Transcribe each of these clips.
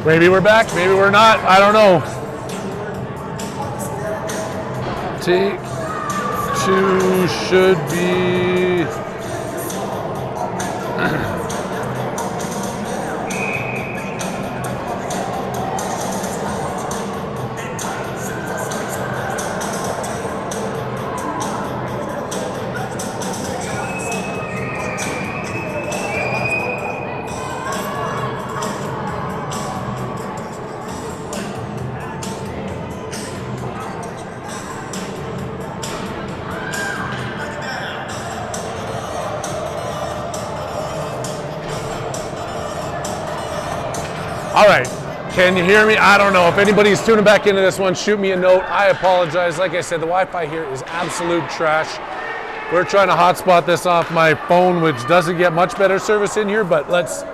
Maybe we're back, maybe we're not. I don't know. Take two should be. All right, can you hear me? I don't know. If anybody's tuning back into this one, shoot me a note. I apologize. Like I said, the Wi-Fi here is absolute trash. We're trying to hotspot this off my phone, which doesn't get much better service in here, but let's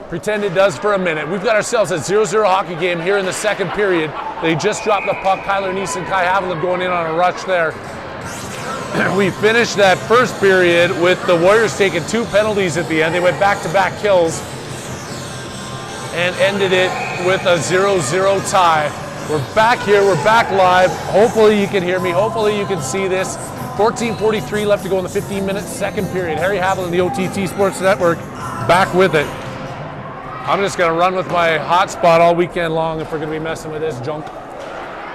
pretend it does for a minute. We've got ourselves a 0-0 hockey game here in the second period. They just dropped the puck. Kyler Neese and Kai Haviland going in on a rush there. We finished that first period with the Warriors taking 2 penalties at the end. They went back-to-back kills and ended it with a 0-0 tie. We're back here, we're back live. Hopefully you can hear me, hopefully you can see this. 14:43 left to go in the 15-minute second period. Harry Haviland, the OTT Sports Network, back with it. I'm just gonna run with my hotspot all weekend long if we're gonna be messing with this junk.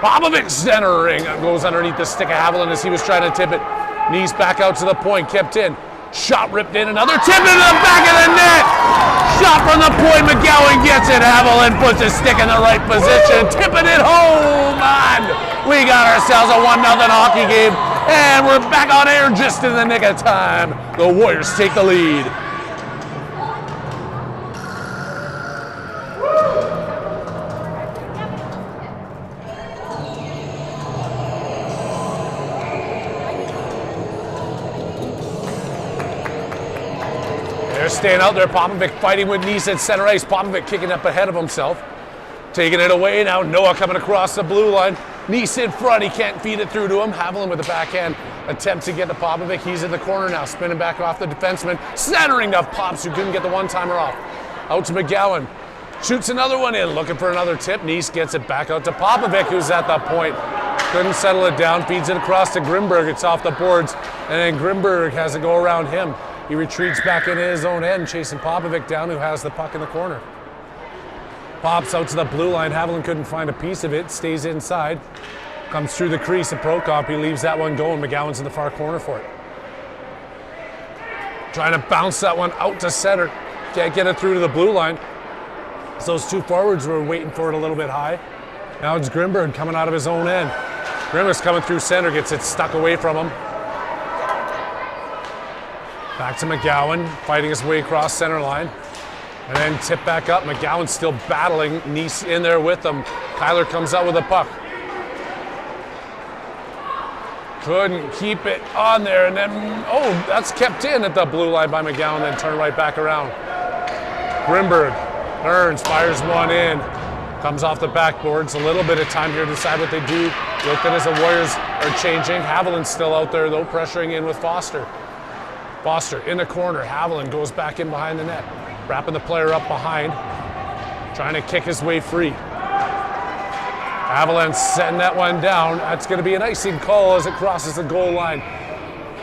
Popovic centering, goes underneath the stick of Haviland as he was trying to tip it. Knees back out to the point, kept in. Shot ripped in, another tip into the back of the net! Shot from the point, McGowan gets it. Haviland puts his stick in the right position, tipping it home, and we got ourselves a 1-0 hockey game, and we're back on air just in the nick of time. The Warriors take the lead. They're staying out there. Popovic fighting with Neese at center ice. Popovic kicking up ahead of himself. Taking it away now. Noah coming across the blue line. Neese in front. He can't feed it through to him. Haviland with the backhand attempt to get to Popovic. He's in the corner now. Spinning back off the defenseman. Centering to Pops, who couldn't get the one-timer off. Out to McGowan. Shoots another one in. Looking for another tip. Neese gets it back out to Popovic, who's at that point. Couldn't settle it down. Feeds it across to Grimberg. It's off the boards. And then Grimberg has to go around him. He retreats back into his own end, chasing Popovic down, who has the puck in the corner. Pops out to the blue line. Haviland couldn't find a piece of it. Stays inside. Comes through the crease at Prokop. He leaves that one going. McGowan's in the far corner for it. Trying to bounce that one out to center. Can't get it through to the blue line. So those two forwards were waiting for it a little bit high. Now it's Grimberg coming out of his own end. Grimberg's coming through center. Gets it stuck away from him. Back to McGowan, fighting his way across center line. And then tip back up. McGowan's still battling. Neese in there with him. Kyler comes out with a puck. Couldn't keep it on there. And then, oh, that's kept in at the blue line by McGowan, then turned right back around. Grimberg turns, fires one in. Comes off the backboards. A little bit of time here to decide what they do. Looking as the Warriors are changing. Haviland's still out there, though, pressuring in with Foster. Foster in the corner. Haviland goes back in behind the net. Wrapping the player up behind. Trying to kick his way free. Haviland setting that one down. That's going to be an icing call as it crosses the goal line.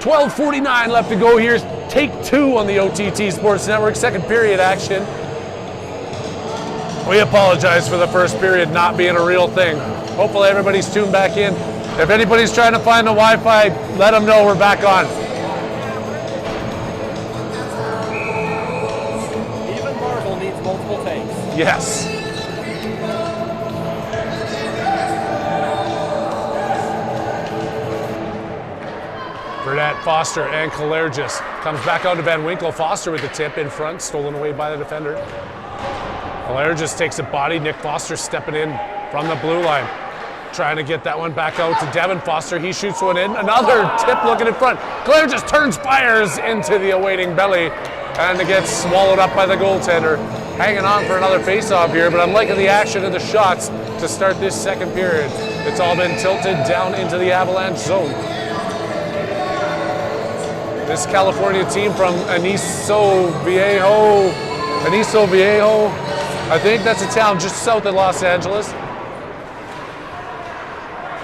12:49 left to go here. Take two on the OTT Sports Network. Second period action. We apologize for the first period not being a real thing. Hopefully everybody's tuned back in. If anybody's trying to find the Wi-Fi, let them know we're back on. Multiple takes. Yes. Burnett, Foster, and Kalergis. Comes back out to Van Winkle. Foster with the tip in front, stolen away by the defender. Kalergis takes a body. Nick Foster stepping in from the blue line. Trying to get that one back out to Devin Foster. He shoots one in. Another tip looking in front. Kalergis turns, fires into the awaiting belly, and it gets swallowed up by the goaltender. Hanging on for another face-off here, but I'm liking the action of the shots to start this second period. It's all been tilted down into the Avalanche zone. This California team from Aniso Viejo, I think that's a town just south of Los Angeles.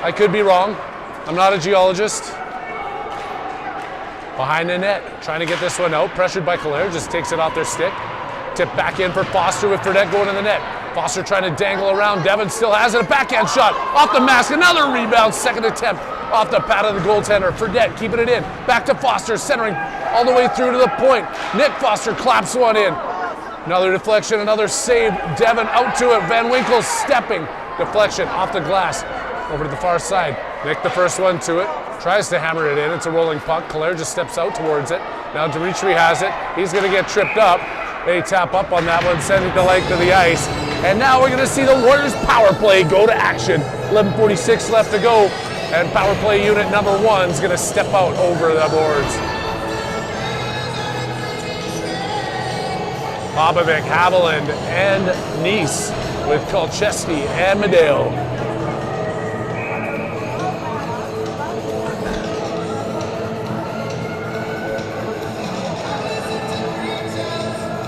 I could be wrong. I'm not a geologist. Behind the net, trying to get this one out. Pressured by Calera, just takes it off their stick. Tip back in for Foster with Fredette going to the net. Foster trying to dangle around. Devin still has it. A backhand shot off the mask. Another rebound. Second attempt off the pad of the goaltender. Fredette keeping it in. Back to Foster, centering all the way through to the point. Nick Foster claps one in. Another deflection, another save. Devin out to it. Van Winkle stepping. Deflection off the glass. Over to the far side. Nick the first one to it. Tries to hammer it in. It's a rolling puck. Calera just steps out towards it. Now Dimitri has it. He's going to get tripped up. They tap up on that one, sending the length of the ice. And now we're going to see the Warriors power play go to action. 11:46 left to go. And power play unit number 1 is going to step out over the boards. Popovic, Haviland, and Nice with Kolcheski and Medeo.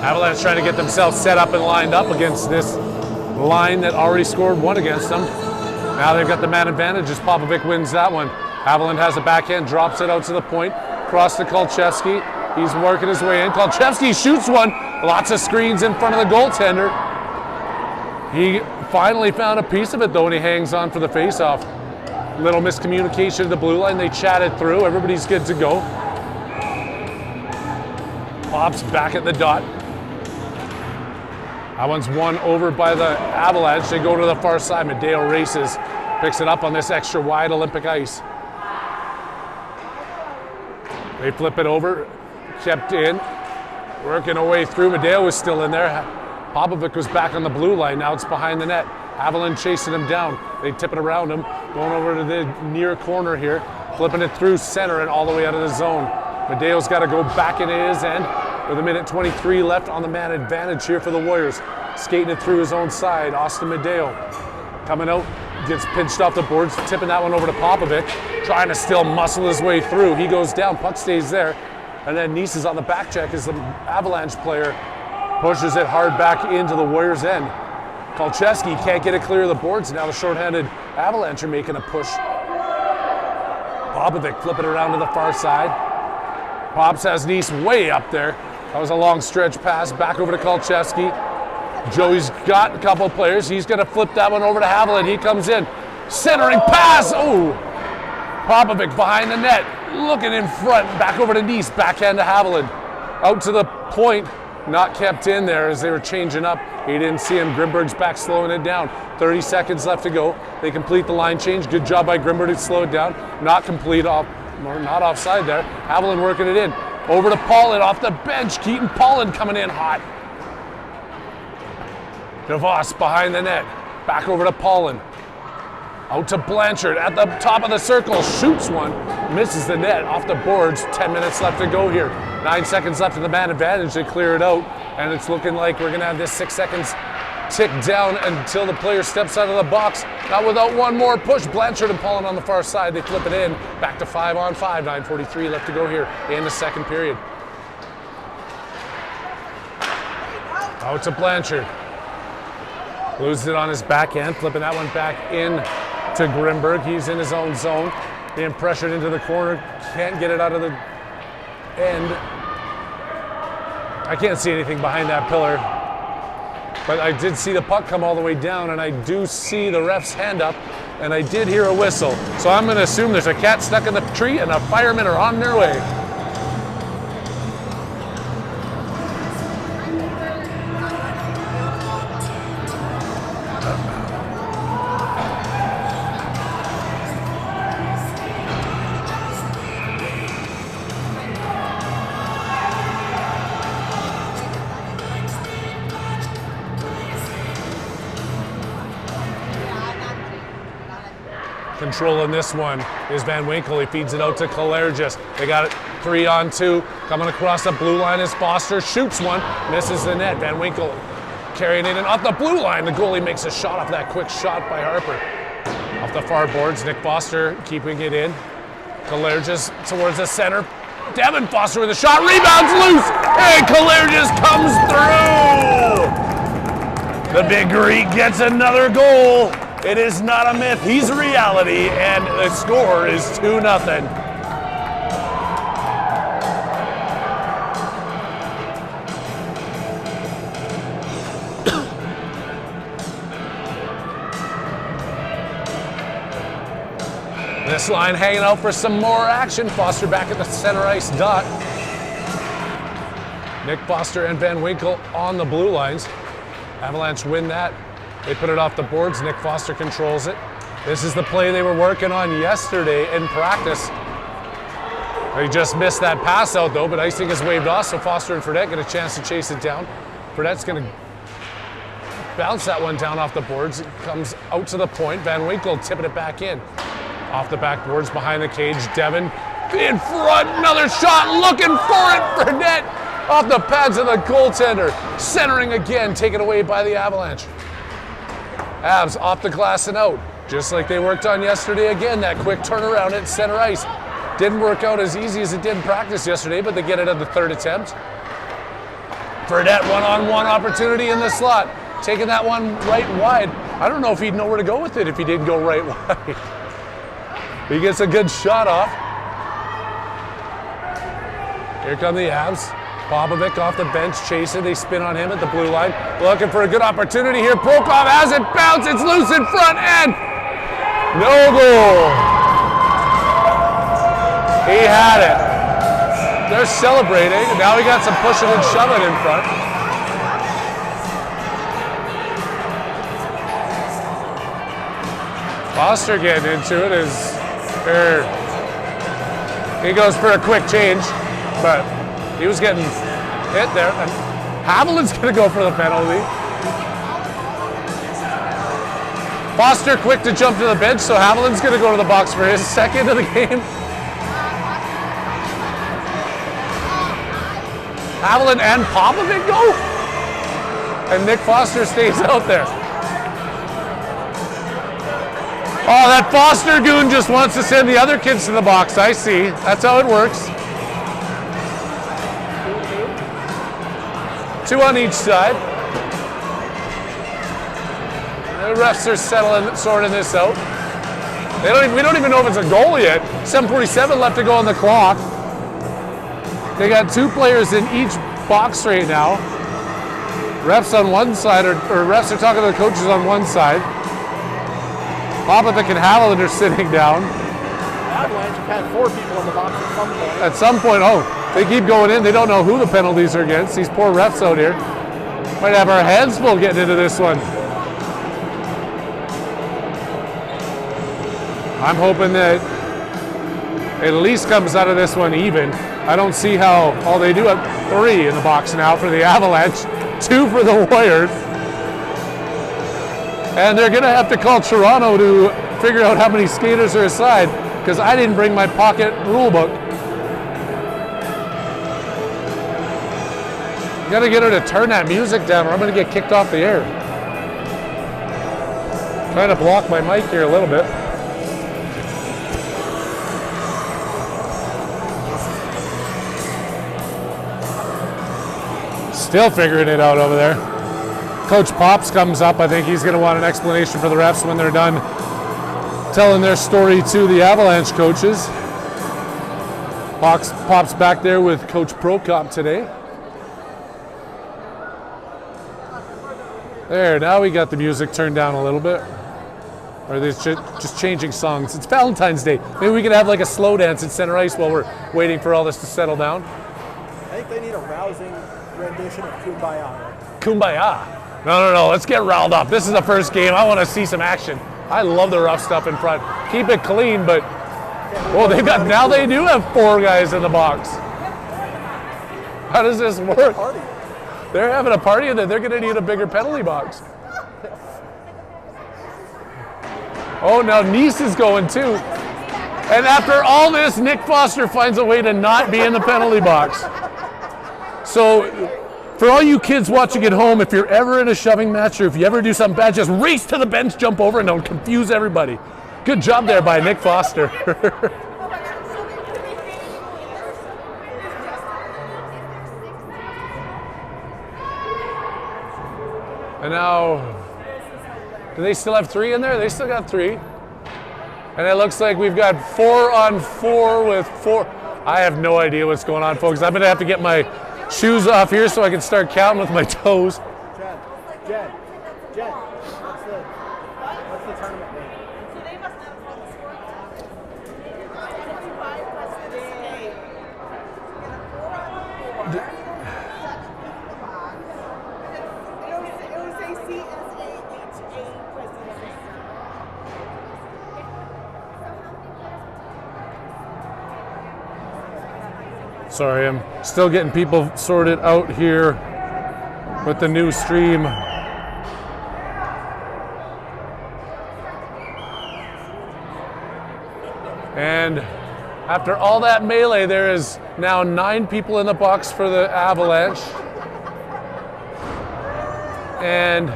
Avalanche trying to get themselves set up and lined up against this line that already scored one against them. Now they've got the man advantage as Popovic wins that one. Haviland has a backhand, drops it out to the point, across to Kolcheski. He's working his way in. Kolcheski shoots one. Lots of screens in front of the goaltender. He finally found a piece of it though, and he hangs on for the faceoff. Little miscommunication to the blue line. They chatted through. Everybody's good to go. Pops back at the dot. That one's won over by the Avalanche. They go to the far side. Medeo races, picks it up on this extra wide Olympic ice. They flip it over, kept in, working our way through. Medeo was still in there. Popovic was back on the blue line. Now it's behind the net. Haviland chasing him down. They tip it around him, going over to the near corner here, flipping it through center and all the way out of the zone. Medeo's got to go back into his end. With a minute 23 left on the man advantage here for the Warriors. Skating it through his own side, Austin Medeo. Coming out, gets pinched off the boards, tipping that one over to Popovic. Trying to still muscle his way through. He goes down, puck stays there. And then Nice is on the back check as the Avalanche player pushes it hard back into the Warriors' end. Kolcheski can't get it clear of the boards. Now the shorthanded Avalanche are making a push. Popovic flipping it around to the far side. Pops has Nice way up there. That was a long stretch pass back over to Kolcheski. Joey's got a couple of players. He's going to flip that one over to Haviland. He comes in. Centering pass. Oh! Popovic behind the net. Looking in front. Back over to Nice. Backhand to Haviland. Out to the point. Not kept in there as they were changing up. He didn't see him. Grimberg's back slowing it down. 30 seconds left to go. They complete the line change. Good job by Grimberg to slow it down. Not complete off. Not offside there. Haviland working it in. Over to Paulin off the bench. Keaton Paulin coming in hot. DeVos behind the net. Back over to Paulin. Out to Blanchard at the top of the circle. Shoots one. Misses the net off the boards. 10 minutes left to go here. 9 seconds left in the man advantage. They clear it out. And it's looking like we're going to have this 6 seconds tick down until the player steps out of the box. Not without one more push. Blanchard and Paulin on the far side. They flip it in. Back to 5-on-5. 9:43 left to go here in the second period. Out to Blanchard. Loses it on his backhand. Flipping that one back in to Grimberg. He's in his own zone. Being pressured into the corner. Can't get it out of the end. I can't see anything behind that pillar. But I did see the puck come all the way down, and I do see the ref's hand up, and I did hear a whistle. So I'm going to assume there's a cat stuck in the tree and the firemen are on their way. Controlling this one is Van Winkle. He feeds it out to Kalergis. They got it 3-on-2. Coming across the blue line is Foster. Shoots one. Misses the net. Van Winkle carrying it in off the blue line. The goalie makes a shot off that quick shot by Harper. Off the far boards, Nick Foster keeping it in. Kalergis towards the center. Devin Foster with a shot. Rebounds loose. And Kalergis comes through. The big Greek gets another goal. It is not a myth, he's a reality, and the score is 2-0. This line hanging out for some more action. Foster back at the center ice dot. Nick Foster and Van Winkle on the blue lines. Avalanche win that. They put it off the boards. Nick Foster controls it. This is the play they were working on yesterday in practice. They just missed that pass out though, but icing is waved off, so Foster and Fredette get a chance to chase it down. Fredette's going to bounce that one down off the boards. It comes out to the point. Van Winkle tipping it back in. Off the backboards, behind the cage, Devin in front, another shot, looking for it, Fredette off the pads of the goaltender, centering again, taken away by the Avalanche. Avs off the glass and out, just like they worked on yesterday again, that quick turnaround at center ice. Didn't work out as easy as it did in practice yesterday, but they get it at the third attempt. Fredette one-on-one opportunity in the slot, taking that one right wide. I don't know if he'd know where to go with it if he didn't go right wide. He gets a good shot off. Here come the Avs. Popovic off the bench, chasing. They spin on him at the blue line. Looking for a good opportunity here. Prokop has it, bounce, it's loose in front, and no goal. He had it. They're celebrating. Now we got some pushing and shoving in front. Foster getting into it as he goes for a quick change, but he was getting hit there. And Haviland's going to go for the penalty. Foster quick to jump to the bench, so Haviland's going to go to the box for his second of the game. Haviland and Popovic go, and Nick Foster stays out there. Oh, that Foster goon just wants to send the other kids to the box. I see. That's how it works. 2 on each side. The refs are sorting this out. We don't even know if it's a goal yet. 7:47 left to go on the clock. They got 2 players in each box right now. Refs on one side, or refs are talking to the coaches on one side. Popovic and Haviland are sitting down. Avalanche have had 4 people in the box at some point. At some point, they keep going in. They don't know who the penalties are against. These poor refs out here. Might have our hands full getting into this one. I'm hoping that at least comes out of this one even. I don't see how. They do have 3 in the box now for the Avalanche, 2 for the Warriors. And they're going to have to call Toronto to figure out how many skaters are aside, because I didn't bring my pocket rule book. Got to get her to turn that music down or I'm going to get kicked off the air. Trying to block my mic here a little bit. Still figuring it out over there. Coach Pops comes up. I think he's going to want an explanation for the refs when they're done telling their story to the Avalanche coaches. Pops back there with Coach Prokop today. There, now we got the music turned down a little bit. Or they're just changing songs. It's Valentine's Day. Maybe we could have like a slow dance at center ice while we're waiting for all this to settle down. I think they need a rousing rendition of Kumbaya. Kumbaya. No. Let's get riled up. This is the first game. I want to see some action. I love the rough stuff in front. Keep it clean, but now they do have 4 guys in the box. How does this work? They're having a party and then they're going to need a bigger penalty box. Oh, now Nice is going too. And after all this, Nick Foster finds a way to not be in the penalty box. So, for all you kids watching at home, if you're ever in a shoving match or if you ever do something bad, just race to the bench, jump over, and don't confuse everybody. Good job there by Nick Foster. And now, do they still have 3 in there? They still got 3. And it looks like we've got 4 on 4 with 4. I have no idea what's going on, folks. I'm going to have to get my shoes off here so I can start counting with my toes. Jen, what's the tournament name? So they must have called the score. It was a CSAHA presidency. Sorry, I'm still getting people sorted out here with the new stream. And after all that melee, there is now 9 people in the box for the Avalanche. And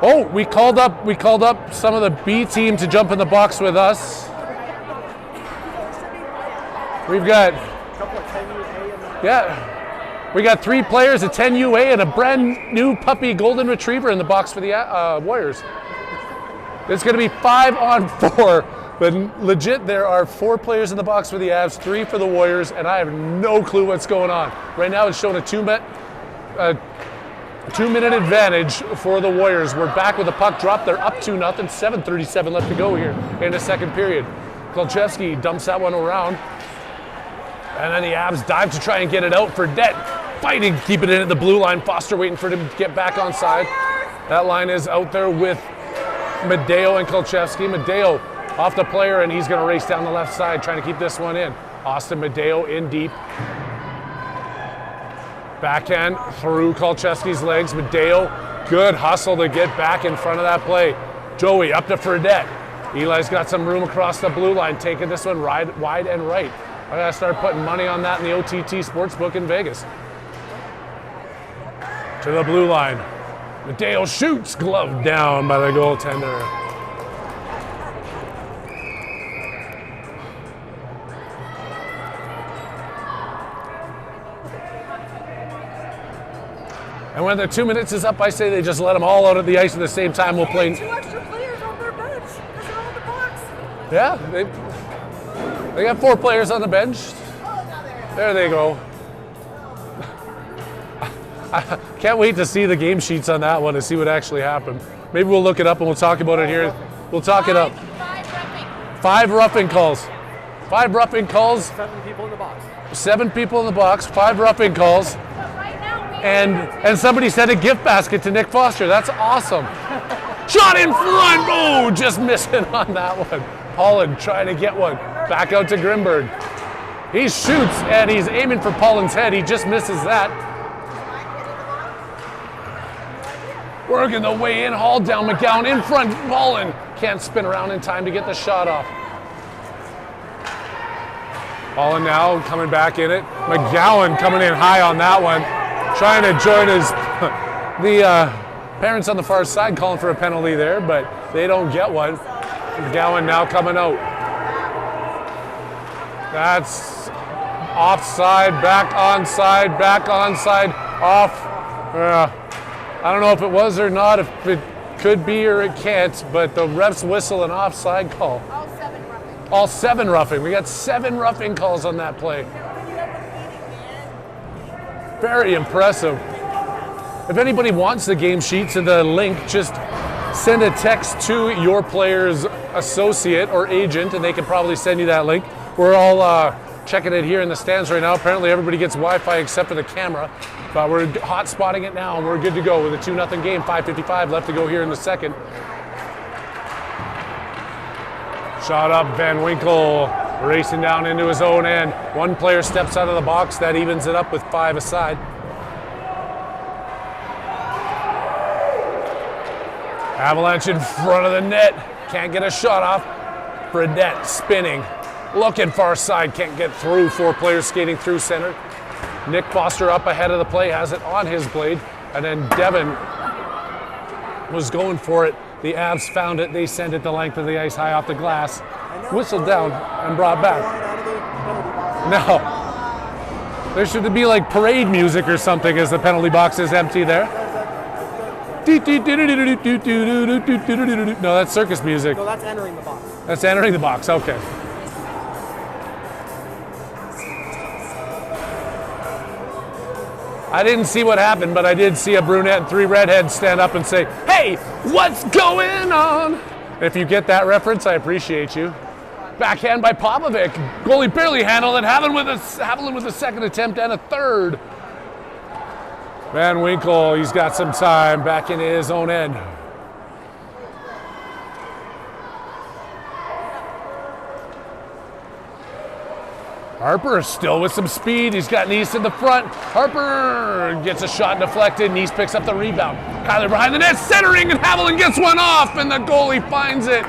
oh, we called up some of the B team to jump in the box with us. We've got we got 3 players, a 10 UA, and a brand new puppy golden retriever in the box for the Warriors. It's going to be 5 on 4, but legit, there are 4 players in the box for the Avs, 3 for the Warriors, and I have no clue what's going on. Right now, it's showing a 2-minute advantage for the Warriors. We're back with the puck drop. They're up 2-0, 7:37 left to go here in the second period. Kolchevsky dumps that one around. And then the Avs dive to try and get it out for Det. Fighting, keep it in at the blue line. Foster waiting for him to get back on side. That line is out there with Medeo and Kolchevsky. Medeo off the player, and he's going to race down the left side, trying to keep this one in. Austin Medeo in deep. Backhand through Kolchevsky's legs. Medeo, good hustle to get back in front of that play. Joey up to Fredette. Eli's got some room across the blue line, taking this one wide and right. I gotta start putting money on that in the OTT Sportsbook in Vegas. To the blue line. Medeo shoots, glove down by the goaltender. And when the 2 minutes is up, I say they just let them all out at the ice at the same time. We'll play. 2 extra players on their bench because they're all in the box. Yeah, they got 4 players on the bench. There they go. I can't wait to see the game sheets on that one and see what actually happened. Maybe we'll look it up and we'll talk about it here. We'll talk it up. 5 roughing calls. 5 roughing calls. 7 people in the box. 7 people in the box. 5 roughing calls. And somebody sent a gift basket to Nick Foster. That's awesome. Shot in front. Oh, just missing on that one. Pollen trying to get one. Back out to Grimberg. He shoots and he's aiming for Pollen's head. He just misses that. Working the way in, hauled down McGowan in front. Pollen can't spin around in time to get the shot off. Pollen now coming back in it. McGowan coming in high on that one. Trying to join the parents on the far side calling for a penalty there, but they don't get one. McGowan now coming out. That's offside, back onside, off. I don't know if it was or not, if it could be or it can't, but the refs whistle an offside call. All 7 roughing. We got 7 roughing calls on that play. Very impressive. If anybody wants the game sheets and the link, just send a text to your player's associate or agent, and they can probably send you that link. We're all checking it here in the stands right now. Apparently everybody gets Wi-Fi except for the camera, but we're hot spotting it now, and we're good to go with a 2-0 game. 5:55 left to go here in the second. Shot up, Van Winkle racing down into his own end. 1 player steps out of the box. That evens it up with 5 aside. Avalanche in front of the net. Can't get a shot off. Fredette spinning. Looking far side. Can't get through. 4 players skating through center. Nick Foster up ahead of the play. Has it on his blade. And then Devin was going for it. The Avs found it. They send it the length of the ice high off the glass. Whistled down and brought back. No. There should be like parade music or something as the penalty box is empty there. No, that's circus music. No, that's entering the box. That's entering the box, okay. I didn't see what happened, but I did see a brunette and 3 redheads stand up and say, "Hey, what's going on?" If you get that reference, I appreciate you. Backhand by Popovic. Goalie barely handled it. Haviland with a second attempt and a third. Van Winkle, he's got some time back into his own end. Harper is still with some speed. He's got Neese in the front. Harper gets a shot deflected. Neese picks up the rebound. Kyler behind the net, centering, and Haviland gets one off, and the goalie finds it.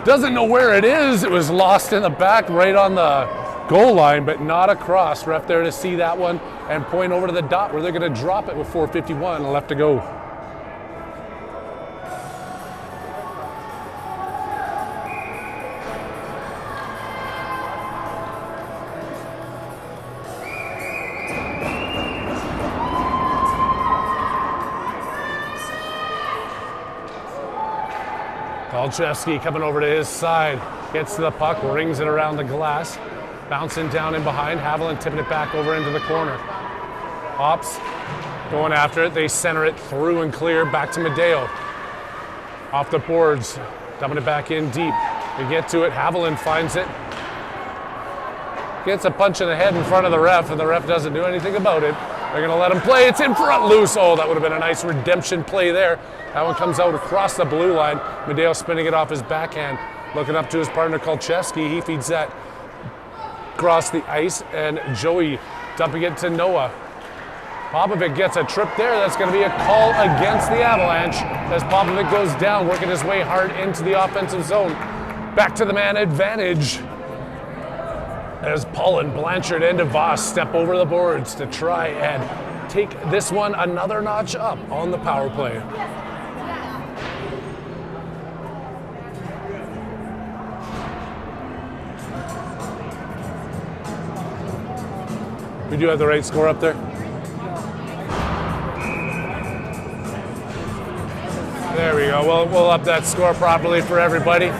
Doesn't know where it is. It was lost in the back right on the goal line, but not across. Ref there to see that one and point over to the dot where they're going to drop it with 4:51 left to go. Kolchevsky coming over to his side, gets to the puck, rings it around the glass, bouncing down in behind. Haviland tipping it back over into the corner. Hops going after it. They center it through and clear back to Medeo. Off the boards, dumping it back in deep. They get to it. Haviland finds it. Gets a punch in the head in front of the ref, and the ref doesn't do anything about it. They're going to let him play. It's in front, loose. Oh, that would have been a nice redemption play there. That one comes out across the blue line. Medeo spinning it off his backhand. Looking up to his partner, Kolchevsky. He feeds that across the ice, and Joey dumping it to Noah. Popovic gets a trip there. That's going to be a call against the Avalanche as Popovic goes down, working his way hard into the offensive zone. Back to the man advantage as Paulin, Blanchard, and DeVos step over the boards to try and take this one another notch up on the power play. We do have the right score up there. There we go. We'll up that score properly for everybody.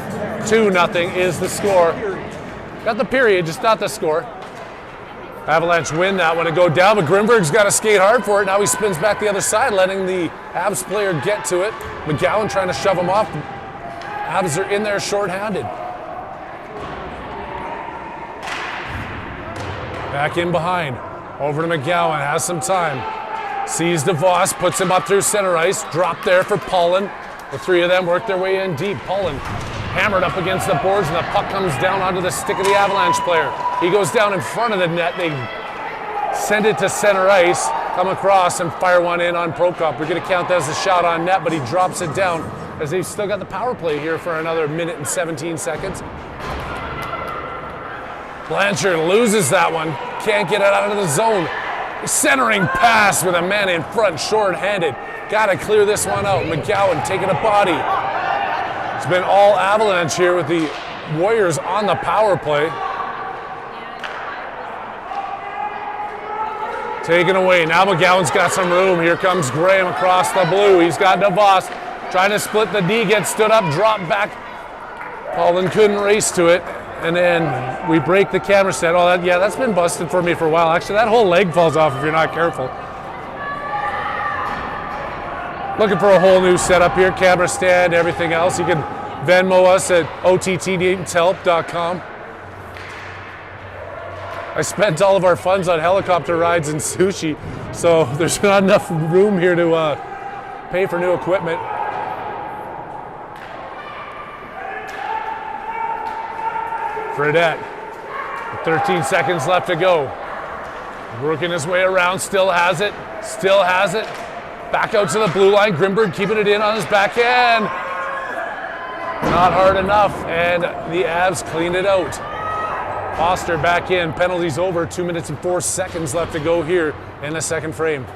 2-0 is the score. Got the period, just not the score. Avalanche win that one and go down, but Grimberg's got to skate hard for it. Now he spins back the other side, letting the Avs player get to it. McGowan trying to shove him off. Avs are in there shorthanded. Back in behind. Over to McGowan, has some time. Sees DeVos, puts him up through center ice. Drop there for Paulin. The 3 of them work their way in deep. Paulin hammered up against the boards, and the puck comes down onto the stick of the Avalanche player. He goes down in front of the net. They send it to center ice, come across, and fire one in on Prokop. We're going to count that as a shot on net, but he drops it down as they've still got the power play here for another minute and 17 seconds. Blanchard loses that one. Can't get it out of the zone. Centering pass with a man in front, short-handed. Got to clear this one out. McGowan taking a body. It's been all Avalanche here with the Warriors on the power play. Taken away. Now McGowan's got some room. Here comes Graham across the blue. He's got DeVos trying to split the D, gets stood up, dropped back. Paulin couldn't race to it. And then we break the camera set. Oh, that's been busted for me for a while. Actually, that whole leg falls off if you're not careful. Looking for a whole new setup here, camera stand, everything else. You can Venmo us at ottneedshelp.com. I spent all of our funds on helicopter rides and sushi, so there's not enough room here to pay for new equipment. Fredette, 13 seconds left to go. Working his way around, still has it. Back out to the blue line. Grimberg keeping it in on his backhand. Not hard enough, and the Avs clean it out. Foster back in, penalties over, 2 minutes and 4 seconds left to go here in the second frame.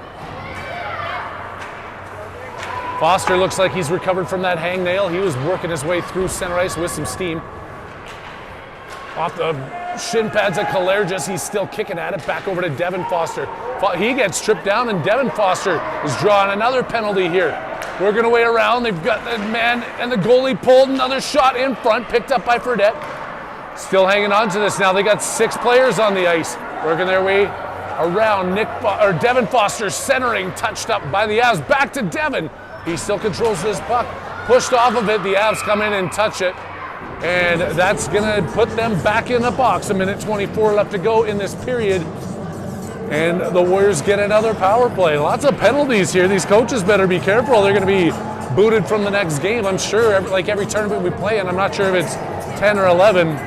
Foster looks like he's recovered from that hangnail. He was working his way through center ice with some steam. Off the shin pads of Kalergis, he's still kicking at it. Back over to Devin Foster. He gets stripped down, and Devin Foster is drawing another penalty here. Working away around. They've got the man and the goalie pulled. Another shot in front, picked up by Fredette. Still hanging on to this now. They got 6 players on the ice. Working their way around. Devin Foster centering, touched up by the Avs. Back to Devin. He still controls this puck. Pushed off of it. The Avs come in and touch it. And that's going to put them back in the box. 1:24 left to go in this period. And the Warriors get another power play. Lots of penalties here. These coaches better be careful. They're going to be booted from the next game, I'm sure. Like every tournament we play in, I'm not sure if it's 10 or 11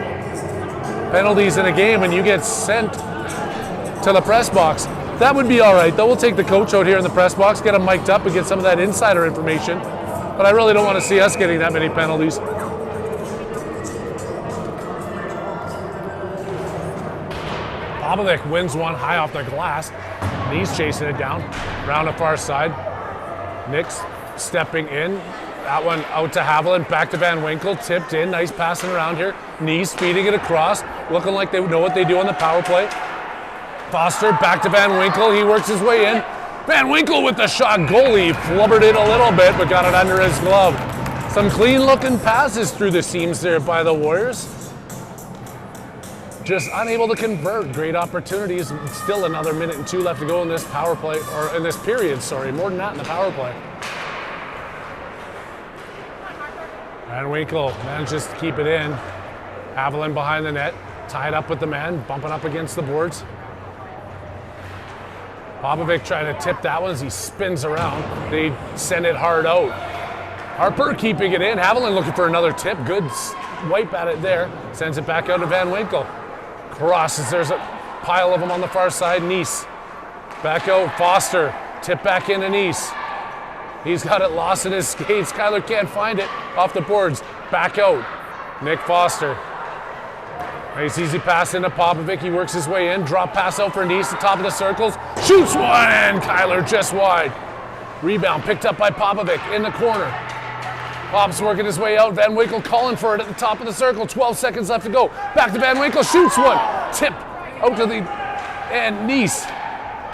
penalties in a game and you get sent to the press box. That would be all right, though. We'll take the coach out here in the press box, get him mic'd up and get some of that insider information. But I really don't want to see us getting that many penalties. Popovic wins one high off the glass. He's chasing it down. Round the far side. Nix stepping in. That one out to Haviland. Back to Van Winkle. Tipped in. Nice passing around here. Knees feeding it across. Looking like they know what they do on the power play. Foster back to Van Winkle. He works his way in. Van Winkle with the shot. Goalie flubbered it a little bit, but got it under his glove. Some clean looking passes through the seams there by the Warriors. Just unable to convert. Great opportunities. Still another 1:02 left to go in this power play, or in this period, sorry. More than that in the power play. Van Winkle manages to keep it in. Haviland behind the net. Tied up with the man, bumping up against the boards. Popovic trying to tip that one as he spins around. They send it hard out. Harper keeping it in. Haviland looking for another tip. Good wipe at it there. Sends it back out to Van Winkle. Crosses. There's a pile of them on the far side. Nice. Back out. Foster. Tip back into Nice. He's got it lost in his skates. Kyler can't find it. Off the boards. Back out. Nick Foster. Nice easy pass into Popovic. He works his way in. Drop pass out for Nice. The top of the circles. Shoots one. And Kyler just wide. Rebound picked up by Popovic in the corner. Pop's working his way out. Van Winkle calling for it at the top of the circle. 12 seconds left to go. Back to Van Winkle. Shoots one. Tip out to the... And Nice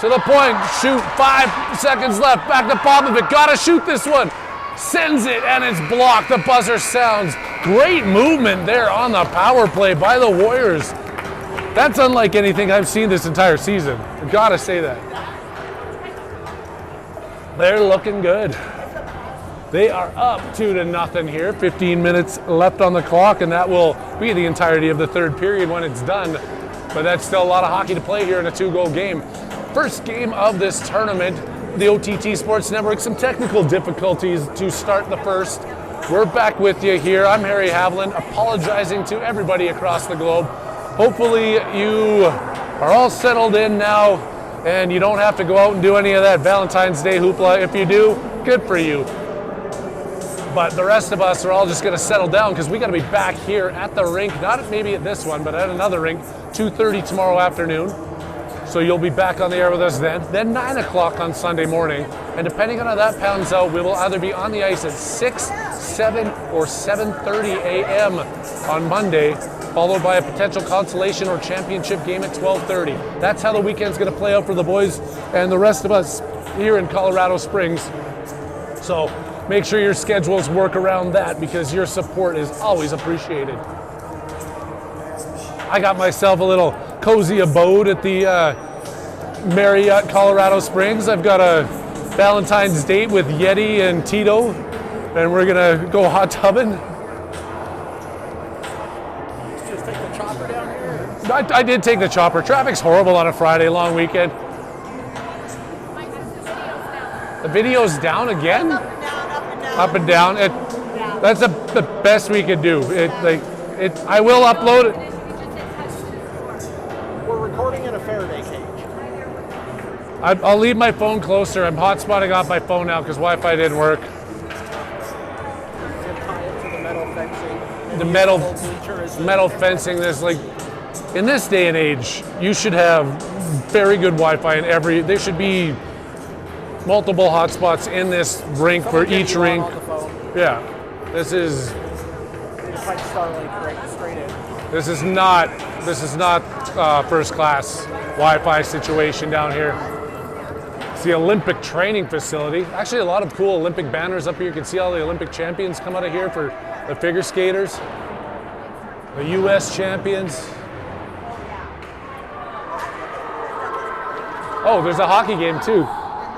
to the point. Shoot. 5 seconds left. Back to Popovic. Gotta shoot this one. Sends it and it's blocked. The buzzer sounds. Great movement there on the power play by the Warriors. That's unlike anything I've seen this entire season. I've gotta say that. They're looking good. They are up 2-0 here. 15 minutes left on the clock, and that will be the entirety of the third period when it's done. But that's still a lot of hockey to play here in a 2-goal game. First game of this tournament, the OTT Sports Network. Some technical difficulties to start the first. We're back with you here. I'm Harry Haviland, apologizing to everybody across the globe. Hopefully you are all settled in now and you don't have to go out and do any of that Valentine's Day hoopla. If you do, good for you. But the rest of us are all just going to settle down because we got to be back here at the rink, not maybe at this one, but at another rink, 2:30 tomorrow afternoon. So you'll be back on the air with us then 9 o'clock on Sunday morning. And depending on how that pans out, we will either be on the ice at 6, 7, or 7:30 a.m. on Monday, followed by a potential consolation or championship game at 12:30. That's how the weekend's going to play out for the boys and the rest of us here in Colorado Springs. So make sure your schedules work around that because your support is always appreciated. I got myself a little cozy abode at the Marriott Colorado Springs. I've got a Valentine's date with Yeti and Tito, and we're gonna go hot tubbing. Just take the chopper down here. I did take the chopper. Traffic's horrible on a Friday long weekend. The video's down again? Up and down. That's the best we could do. I will upload it. We're recording in a Faraday cage. I'll leave my phone closer. I'm hotspotting off my phone now because Wi-Fi didn't work. Zip tie it to the metal fencing. The metal fencing. There's like, in this day and age, you should have very good Wi-Fi in every. There should be multiple hotspots in this rink for each rink. Yeah, this is. Type Starlink right straight in. This is not first class Wi-Fi situation down here. the Olympic training facility. Actually, a lot of cool Olympic banners up here. You can see all the Olympic champions come out of here for the figure skaters. The U.S. champions. Oh, there's a hockey game too.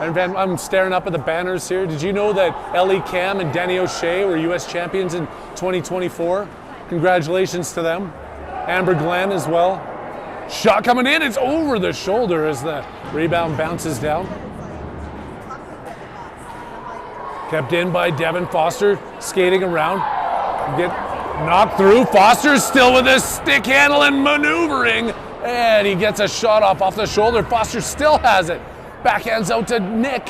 And I'm staring up at the banners here. Did you know that Ellie Cam and Danny O'Shea were U.S. champions in 2024? Congratulations to them. Amber Glenn as well. Shot coming in, it's over the shoulder as the rebound bounces down. Kept in by Devin Foster, skating around. Get knocked through. Foster's still with his stick handle and maneuvering. And he gets a shot off the shoulder. Foster still has it. Backhands out to Nick.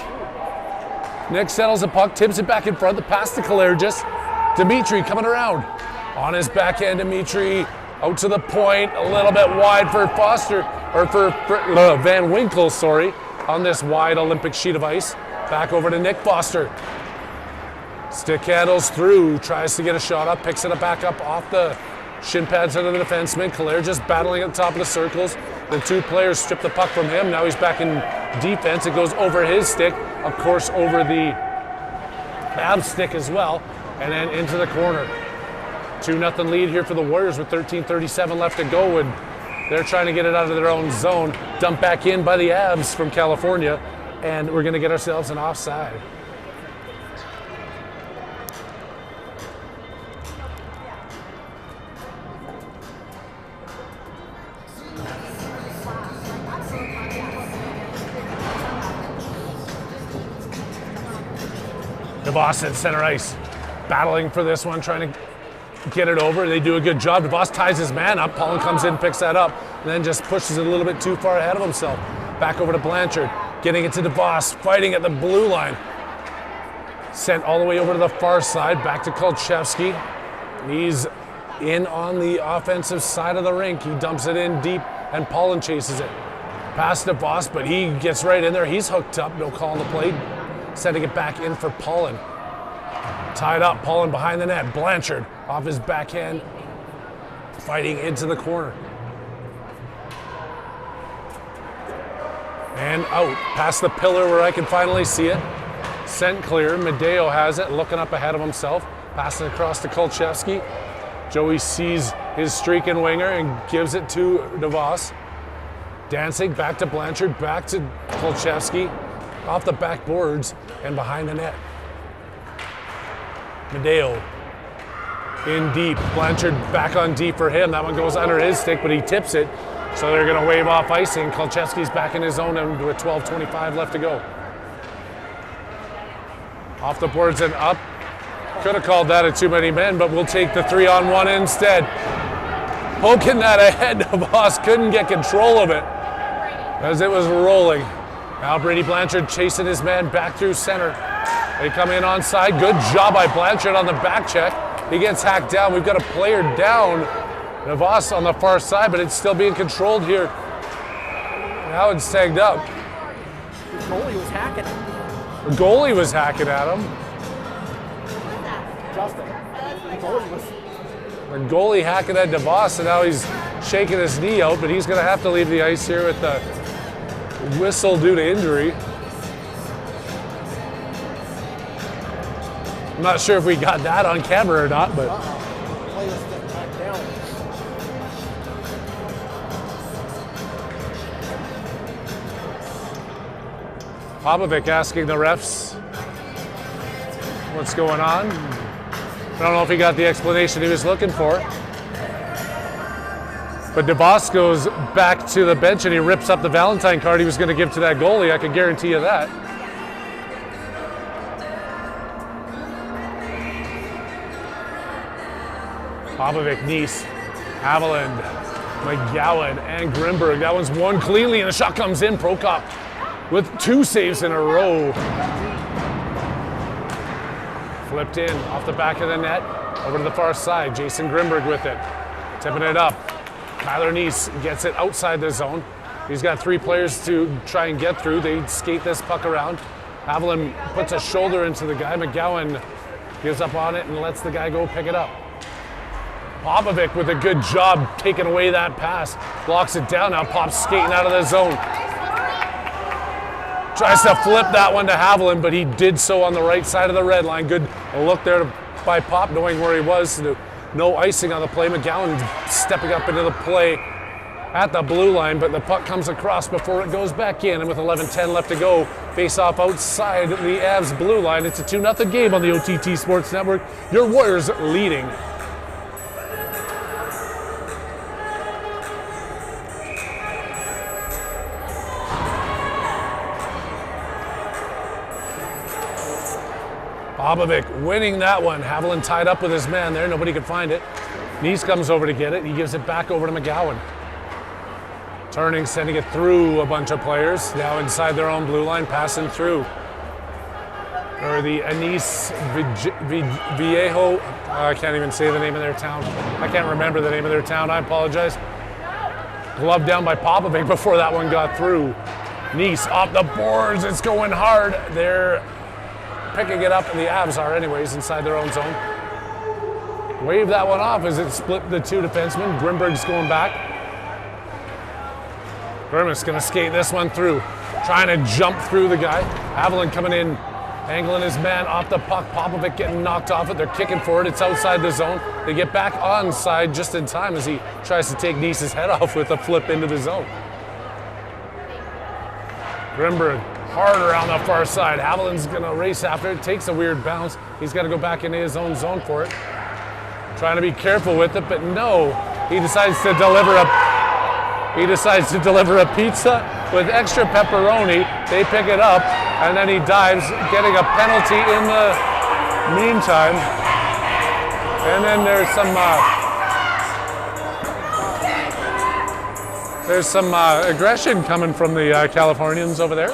Nick settles the puck, tips it back in front. The pass to Kalergis. Dimitri coming around. On his backhand, Dimitri out to the point. A little bit wide for Foster, or for Van Winkle, sorry, on this wide Olympic sheet of ice. Back over to Nick Foster. Stick handles through, tries to get a shot up, picks it up back up off the shin pads of the defenseman. Kalergis battling at the top of the circles. The two players strip the puck from him. Now he's back in defense. It goes over his stick, of course over the Avs stick as well, and then into the corner. 2-0 lead here for the Warriors with 13:37 left to go, and they're trying to get it out of their own zone. Dumped back in by the Avs from California, and we're going to get ourselves an offside. DeVos at center ice, battling for this one, trying to get it over. They do a good job. DeVos ties his man up. Pollen comes in, picks that up, and then just pushes it a little bit too far ahead of himself. Back over to Blanchard, getting it to DeVos, fighting at the blue line. Sent all the way over to the far side, back to Kolchevsky. He's in on the offensive side of the rink. He dumps it in deep, and Pollen chases it. Past DeVos, but he gets right in there. He's hooked up, no call on the play. Sending it back in for Pollen. Tied up, Pollen behind the net. Blanchard off his backhand, fighting into the corner. And out, past the pillar where I can finally see it. Sent clear, Medeo has it, looking up ahead of himself. Passing across to Kolchevsky. Joey sees his streaking winger and gives it to DeVos. Dancing back to Blanchard, back to Kolchevsky. Off the backboards and behind the net. Medeo in deep. Blanchard back on deep for him. That one goes under his stick, but he tips it. So they're going to wave off icing. Kolchevsky's back in his zone and with 12:25 left to go. Off the boards and up. Could have called that a too many men, but we'll take the 3-on-1 instead. Poking that ahead, DeVos couldn't get control of it as it was rolling. Now Brady Blanchard chasing his man back through center. They come in onside. Good job by Blanchard on the back check. He gets hacked down. We've got a player down. DeVos on the far side, but it's still being controlled here. Now it's tagged up. The goalie was hacking him. The goalie was hacking at him. Justin. The The goalie hacking at DeVos, and now he's shaking his knee out, but he's going to have to leave the ice here with the whistle due to injury. I'm not sure if we got that on camera or not, but Player stepped back down. Popovic asking the refs what's going on. I don't know if he got the explanation he was looking for. But DeVos goes back to the bench and he rips up the Valentine card he was going to give to that goalie. I can guarantee you that. Popovic, Nice, Haviland, McGowan, and Grimberg. That one's won cleanly, and the shot comes in. Prokop with 2 saves in a row. Flipped in off the back of the net, over to the far side. Jason Grimberg with it, tipping it up. Tyler Nice gets it outside the zone. He's got 3 players to try and get through. They skate this puck around. Haviland puts a shoulder into the guy. McGowan gives up on it and lets the guy go pick it up. Popovic with a good job taking away that pass. Blocks it down now. Pop's skating out of the zone. Tries to flip that one to Haviland, but he did so on the right side of the red line. Good look there by Pop, knowing where he was. No icing on the play. McGowan stepping up into the play at the blue line, but the puck comes across before it goes back in. And with 11:10 left to go, face off outside the Avs blue line. It's a 2-0 game on the OTT Sports Network. Your Warriors leading. Popovic winning that one. Haviland tied up with his man there. Nobody could find it. Neese comes over to get it. He gives it back over to McGowan. Turning, sending it through a bunch of players. Now inside their own blue line, passing through. Or the Anis Viejo. I can't even say the name of their town. I can't remember the name of their town. I apologize. Glove down by Popovic before that one got through. Neese off the boards. It's going hard. They're picking it up, and the Avs are anyways inside their own zone. Wave that one off as it split the two defensemen. Grimberg's going back. Grimace gonna skate this one through, trying to jump through the guy. Haviland coming in, angling his man off the puck. Popovic getting knocked off it. They're kicking for it. It's outside the zone. They get back onside just in time as he tries to take Neese's head off with a flip into the zone. Grimberg harder on the far side. Haviland's gonna race after it. Takes a weird bounce. He's got to go back into his own zone for it. Trying to be careful with it, but no. He decides to deliver a pizza with extra pepperoni. They pick it up, and then he dives, getting a penalty in the meantime. And then there's some aggression coming from the Californians over there.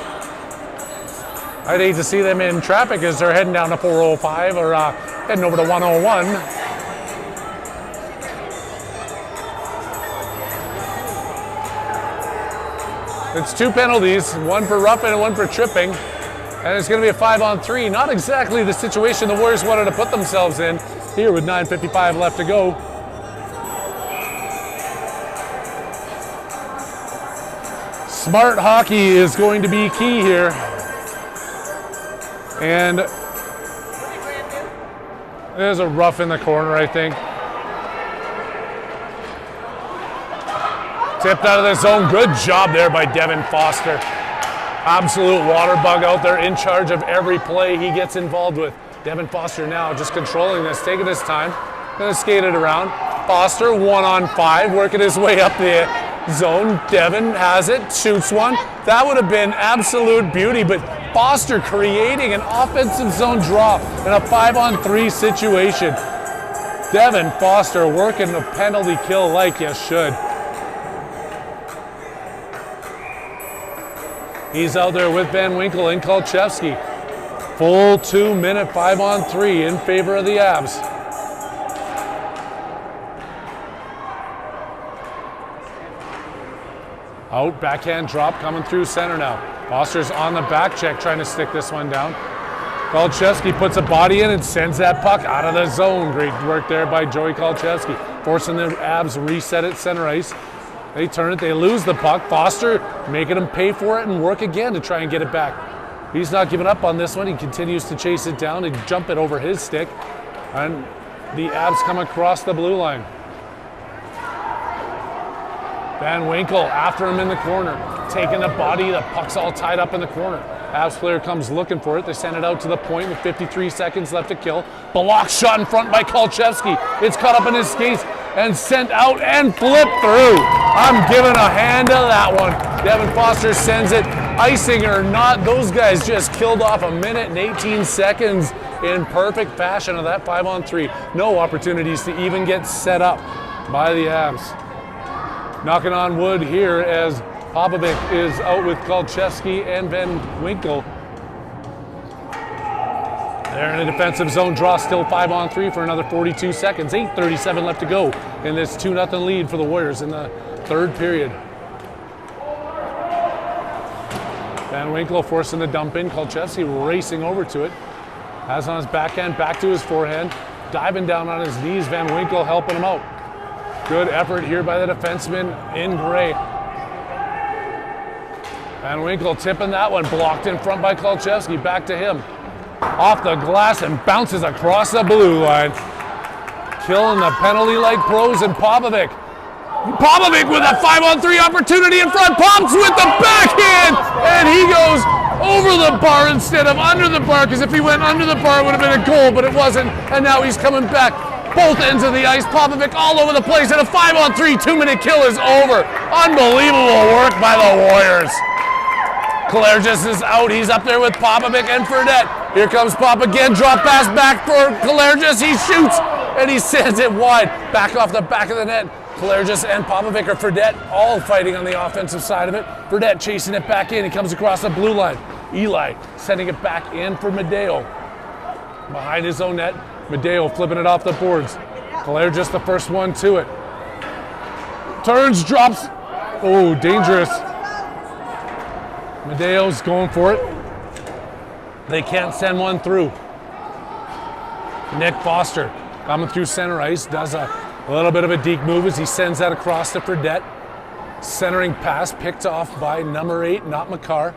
I'd hate to see them in traffic as they're heading down to 405 or heading over to 101. It's two penalties, one for roughing and one for tripping. And it's going to be a 5-on-3. Not exactly the situation the Warriors wanted to put themselves in here with 9:55 left to go. Smart hockey is going to be key here. And there's a rough in the corner, I think. Tipped out of the zone. Good job there by Devin Foster. Absolute water bug out there, in charge of every play he gets involved with. Devin Foster now just controlling this, taking his time. Gonna skate it around. Foster 1-on-5, working his way up the zone. Devin has it, shoots one. That would have been absolute beauty, but Foster creating an offensive zone draw in a 5-on-3 situation. Devin Foster working the penalty kill like you should. He's out there with Van Winkle and Kolchevsky. Full 2-minute 5-on-3 in favor of the Avs. Out, backhand drop coming through center now. Foster's on the back check trying to stick this one down. Kolchevsky puts a body in and sends that puck out of the zone. Great work there by Joey Kolchevsky, forcing the Avs reset at center ice. They turn it, they lose the puck. Foster making them pay for it and work again to try and get it back. He's not giving up on this one. He continues to chase it down and jump it over his stick. And the Avs come across the blue line. Van Winkle after him in the corner, taking the body. The puck's all tied up in the corner. Avs player comes looking for it. They send it out to the point with 53 seconds left to kill. Block shot in front by Kolchevsky. It's caught up in his skates and sent out and flipped through. I'm giving a hand to that one. Devin Foster sends it. Icing or not, those guys just killed off 1 minute and 18 seconds in perfect fashion of that 5-on-3. No opportunities to even get set up by the Avs. Knocking on wood here as Popovic is out with Kolchevsky and Van Winkle. They're in a defensive zone draw, still 5-on-3 for another 42 seconds. 8:37 left to go in this 2-0 lead for the Warriors in the third period. Van Winkle forcing the dump in. Kolchevsky racing over to it. Has on his backhand, back to his forehand. Diving down on his knees, Van Winkle helping him out. Good effort here by the defenseman in gray. Van Winkle tipping that one, blocked in front by Kolchevsky, back to him. Off the glass and bounces across the blue line. Killing the penalty like pros and Popovic. Popovic with a 5-on-3 opportunity in front, Pops with the backhand, and he goes over the bar instead of under the bar, because if he went under the bar it would have been a goal, but it wasn't, and now he's coming back. Both ends of the ice, Popovic all over the place, and a 5-on-3 2-minute kill is over. Unbelievable work by the Warriors. Kalergis is out, he's up there with Popovic and Fredette. Here comes Pop again, drop pass back for Kalergis, he shoots, and he sends it wide, back off the back of the net. Kalergis and Popovic or Fredette all fighting on the offensive side of it. Fredette chasing it back in, he comes across the blue line. Eli sending it back in for Medeo. Behind his own net, Medeo flipping it off the boards. Kalergis the first one to it. Turns, drops, oh, dangerous. Medeo's going for it. They can't send one through. Nick Foster coming through center ice, does a little bit of a deke move as he sends that across to Fredette. Centering pass picked off by number 8, not Makar.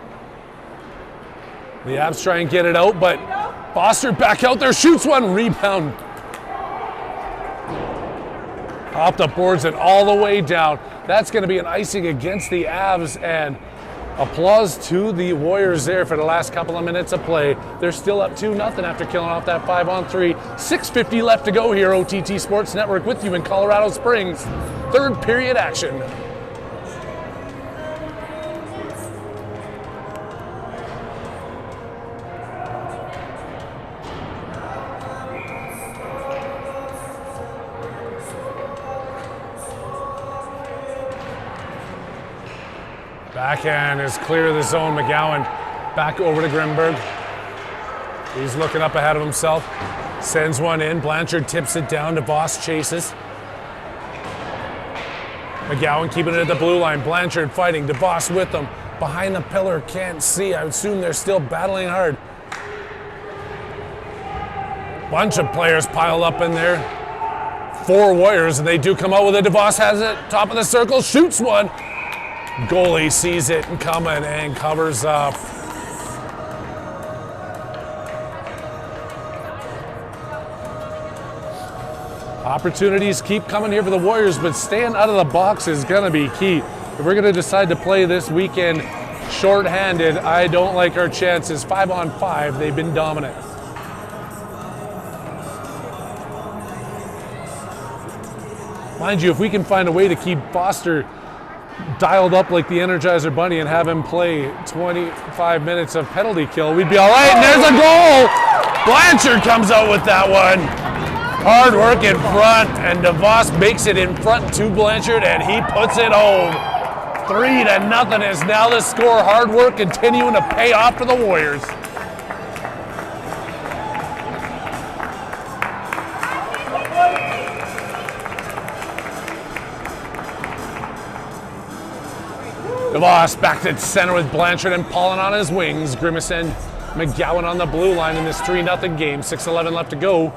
The Avs try and get it out, but Foster back out there, shoots one, rebound. Off the boards and all the way down. That's going to be an icing against the Avs, and applause to the Warriors there for the last couple of minutes of play. They're still up 2-0 after killing off that 5-on-3. 6:50 left to go here. OTT Sports Network with you in Colorado Springs. Third period action. Backhand is clear of the zone. McGowan back over to Grimberg. He's looking up ahead of himself. Sends one in. Blanchard tips it down. DeVos chases. McGowan keeping it at the blue line. Blanchard fighting. DeVos with them. Behind the pillar. Can't see. I would assume they're still battling hard. Bunch of players piled up in there. 4 Warriors, and they do come out with it. DeVos has it. Top of the circle. Shoots one. Goalie sees it coming and covers up. Opportunities keep coming here for the Warriors, but staying out of the box is going to be key. If we're going to decide to play this weekend short-handed, I don't like our chances. 5-on-5, they've been dominant. Mind you, if we can find a way to keep Foster dialed up like the Energizer Bunny and have him play 25 minutes of penalty kill, we'd be all right. And there's a goal. Blanchard comes out with that one. Hard work in front, and DeVos makes it in front to Blanchard, and he puts it home. 3-0 is now the score. Hard work continuing to pay off for the Warriors. DeVos back to center with Blanchard and Paulin on his wings. Grimace and McGowan on the blue line in this 3-0 game. 6:11 left to go.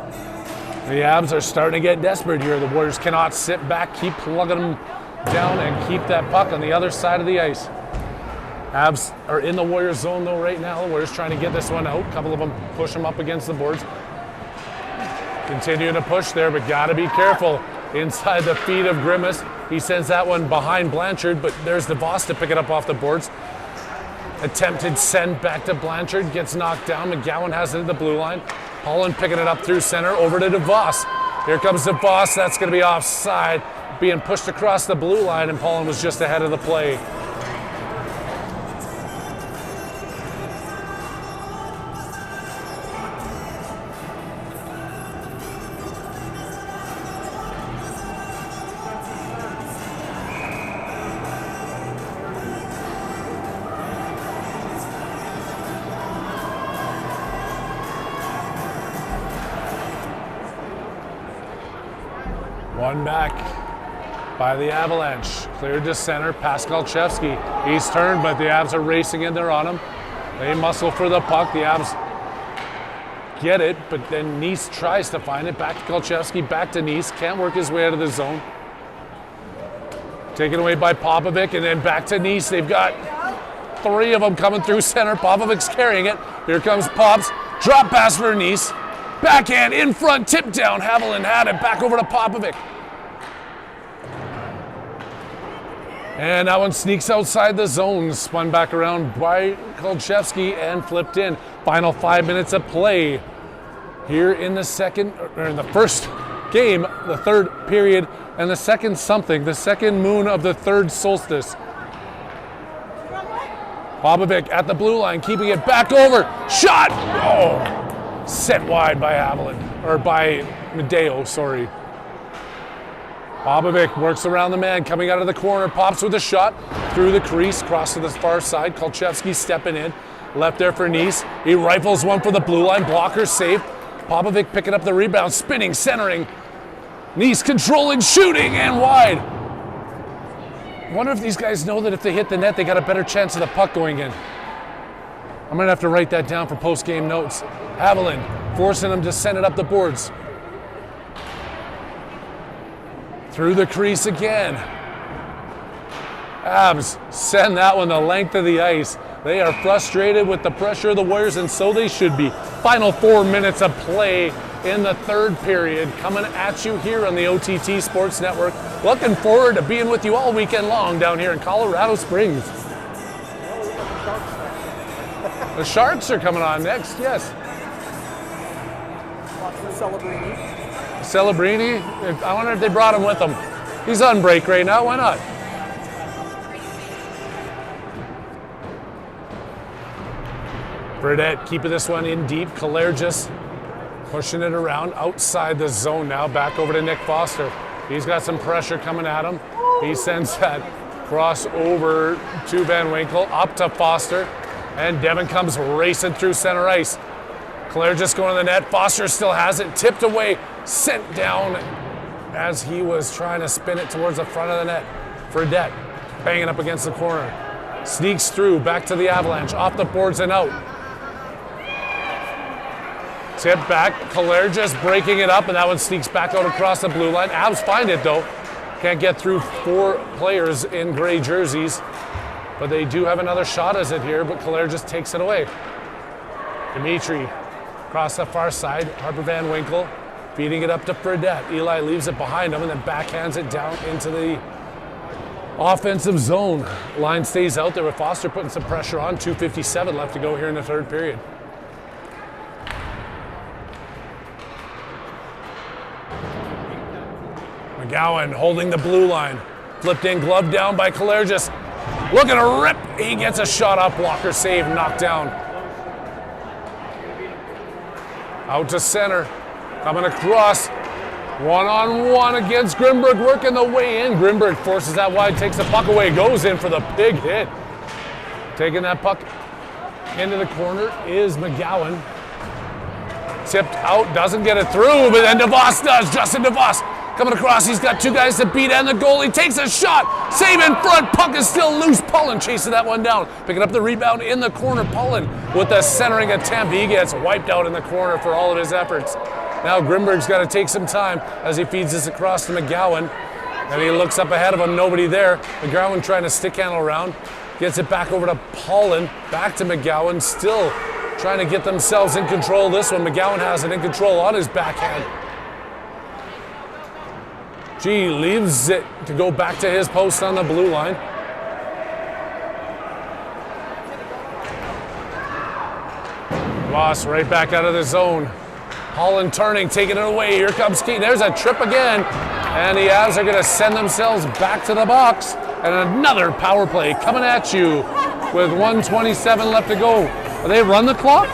The Avs are starting to get desperate here. The Warriors cannot sit back, keep plugging them down, and keep that puck on the other side of the ice. Avs are in the Warriors zone though right now. The Warriors trying to get this one out. A couple of them push them up against the boards. Continuing to push there, but gotta be careful. Inside the feet of Grimace. He sends that one behind Blanchard, but there's DeVos to pick it up off the boards. Attempted send back to Blanchard, gets knocked down. McGowan has it at the blue line. Paulin picking it up through center, over to DeVos. Here comes DeVos, that's gonna be offside. Being pushed across the blue line, and Paulin was just ahead of the play. One back by the Avalanche. Cleared to center, Pascal Chevsky. He's turned, but the Avs are racing in there on him. They muscle for the puck. The Avs get it, but then Nice tries to find it. Back to Kolchevsky, back to Nice. Can't work his way out of the zone. Taken away by Popovic, and then back to Nice. They've got three of them coming through center. Povovic's carrying it. Here comes Pops. Drop pass for Nice. Backhand in front, tip down. Haviland had it. Back over to Popovic. And that one sneaks outside the zone. Spun back around by Kolchevsky and flipped in. Final 5 minutes of play here in the first game, the third period, and the second moon of the third solstice. Popovic at the blue line, keeping it back over. Shot! Oh! Set wide by Haviland, or by Medeo, sorry. Popovic works around the man, coming out of the corner, pops with a shot through the crease, cross to the far side. Kolchevsky stepping in, left there for Nice. He rifles one for the blue line, blocker safe. Popovic picking up the rebound, spinning, centering. Nice controlling, shooting, and wide. I wonder if these guys know that if they hit the net, they got a better chance of the puck going in. I'm gonna have to write that down for post-game notes. Haviland forcing them to send it up the boards. Through the crease again. Abs send that one the length of the ice. They are frustrated with the pressure of the Warriors, and so they should be. Final 4 minutes of play in the third period, coming at you here on the OTT Sports Network. Looking forward to being with you all weekend long down here in Colorado Springs. The Sharks are coming on next, yes. Celebrini, I wonder if they brought him with them. He's on break right now, why not? Burdette keeping this one in deep. Kalergis pushing it around outside the zone now. Back over to Nick Foster. He's got some pressure coming at him. He sends that cross over to Van Winkle, up to Foster. And Devin comes racing through center ice. Kalergis going to the net. Foster still has it. Tipped away. Sent down as he was trying to spin it towards the front of the net. Burdette banging up against the corner. Sneaks through. Back to the Avalanche. Off the boards and out. Tip back, Kalergis breaking it up, and that one sneaks back out across the blue line. Avs find it though. Can't get through 4 players in gray jerseys, but they do have another shot as it here, but Kalergis takes it away. Dimitri across the far side, Harper Van Winkle feeding it up to Burdette. Eli leaves it behind him and then backhands it down into the offensive zone. Line stays out there with Foster putting some pressure on. 2:57 left to go here in the third period. McGowan holding the blue line. Flipped in, glove down by Kalergis. Looking to rip. He gets a shot off, blocker save, knocked down. Out to center. Coming across. One-on-one against Grimberg, working the way in. Grimberg forces that wide, takes the puck away, goes in for the big hit. Taking that puck into the corner is McGowan. Tipped out, doesn't get it through, but then DeVos does. Justin DeVos coming across, he's got 2 guys to beat and the goalie takes a shot. Save in front, puck is still loose. Pullen chasing that one down. Picking up the rebound in the corner. Pullen with the centering attempt. He gets wiped out in the corner for all of his efforts. Now Grimberg's got to take some time as he feeds this across to McGowan. And he looks up ahead of him, nobody there. McGowan trying to stick handle around. Gets it back over to Pullen. Back to McGowan, still trying to get themselves in control of this one. McGowan has it in control on his backhand. G leaves it to go back to his post on the blue line. Ross right back out of the zone. Holland turning, taking it away. Here comes Keaton. There's a trip again. And the Avs are going to send themselves back to the box. And another power play coming at you with 1:27 left to go. Are they run the clock?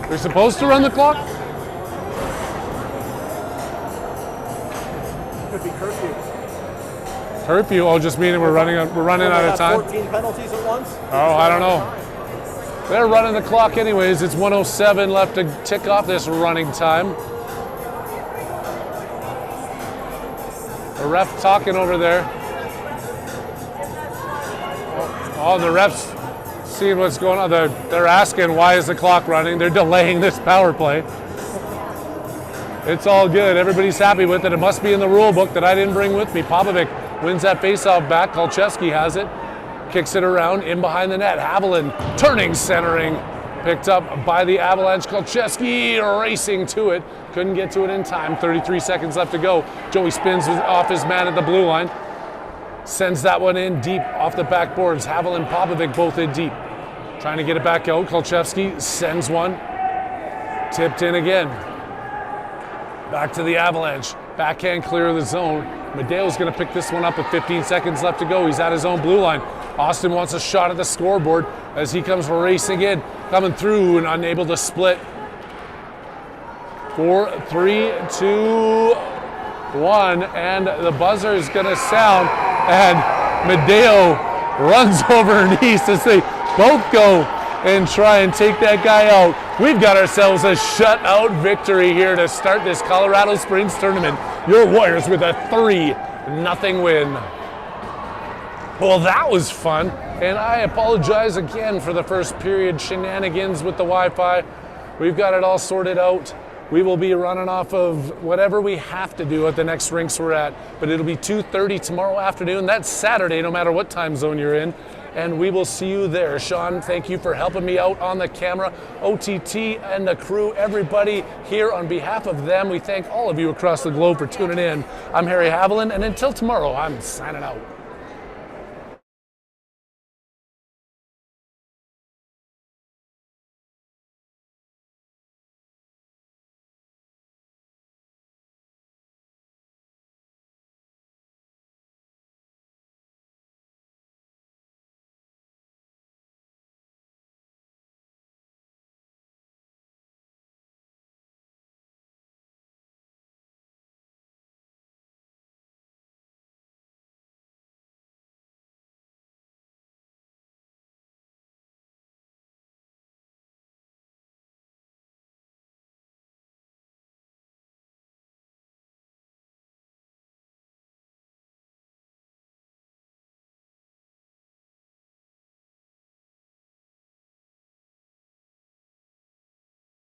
They're supposed to run the clock? Could be curfew. Curfew? Oh, just meaning we're running out of time? 14 penalties at once? Oh, I don't know. They're running the clock anyways. It's 1:07 left to tick off this running time. The ref talking over there. Oh, the ref's seeing what's going on. They're asking why is the clock running. They're delaying this power play. It's all good. Everybody's happy with it. It must be in the rule book that I didn't bring with me. Popovic wins that faceoff back. Kolchevsky has it, kicks it around in behind the net. Haviland turning, centering, picked up by the Avalanche. Kolchevsky racing to it, couldn't get to it in time. 33 seconds left to go. Joey spins off his man at the blue line, sends that one in deep off the backboards. Haviland, Popovic both in deep, trying to get it back out. Kolchevsky sends one, tipped in again. Back to the Avalanche. Backhand clear of the zone. Medeo's going to pick this one up with 15 seconds left to go. He's at his own blue line. Austin wants a shot at the scoreboard as he comes racing in, coming through and unable to split. 4, 3, 2, 1, and the buzzer is going to sound, and Medeo runs over Nice as they both go and try and take that guy out. We've got ourselves a shutout victory here to start this Colorado Springs tournament. Your Warriors with a 3-0 win. Well, that was fun, and I apologize again for the first period shenanigans with the Wi-Fi. We've got it all sorted out. We will be running off of whatever we have to do at the next rinks we're at, but it'll be 2:30 tomorrow afternoon. That's Saturday, no matter what time zone you're in, and we will see you there. Sean, thank you for helping me out on the camera. OTT and the crew, everybody here, on behalf of them, we thank all of you across the globe for tuning in. I'm Harry Haviland, and until tomorrow, I'm signing out.